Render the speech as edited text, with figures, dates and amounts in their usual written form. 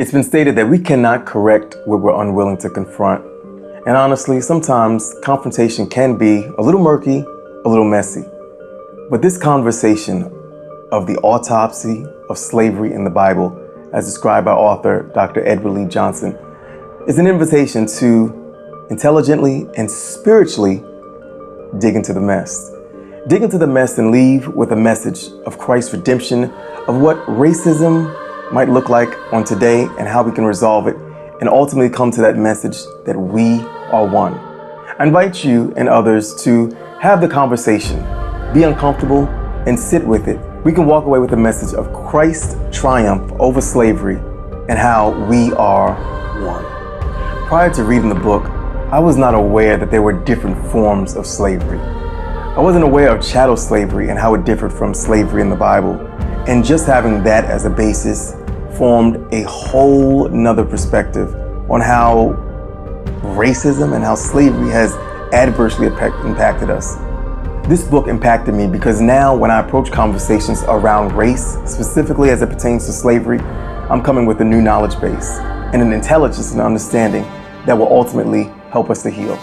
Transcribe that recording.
It's been stated that we cannot correct what we're unwilling to confront. And honestly, sometimes confrontation can be a little murky, a little messy. But this conversation of the autopsy of slavery in the Bible, as described by author Dr. Edward Lee Johnson, is an invitation to intelligently and spiritually dig into the mess. Dig into the mess and leave with a message of Christ's redemption, of what racism might look like on today and how we can resolve it, and ultimately come to that message that we are one. I invite you and others to have the conversation, be uncomfortable, and sit with it. We can walk away with the message of Christ's triumph over slavery and how we are one. Prior to reading the book, I was not aware that there were different forms of slavery. I wasn't aware of chattel slavery and how it differed from slavery in the Bible. And just having that as a basis formed a whole nother perspective on how racism and how slavery has adversely impacted us. This book impacted me because now when I approach conversations around race, specifically as it pertains to slavery, I'm coming with a new knowledge base and an intelligence and understanding that will ultimately help us to heal.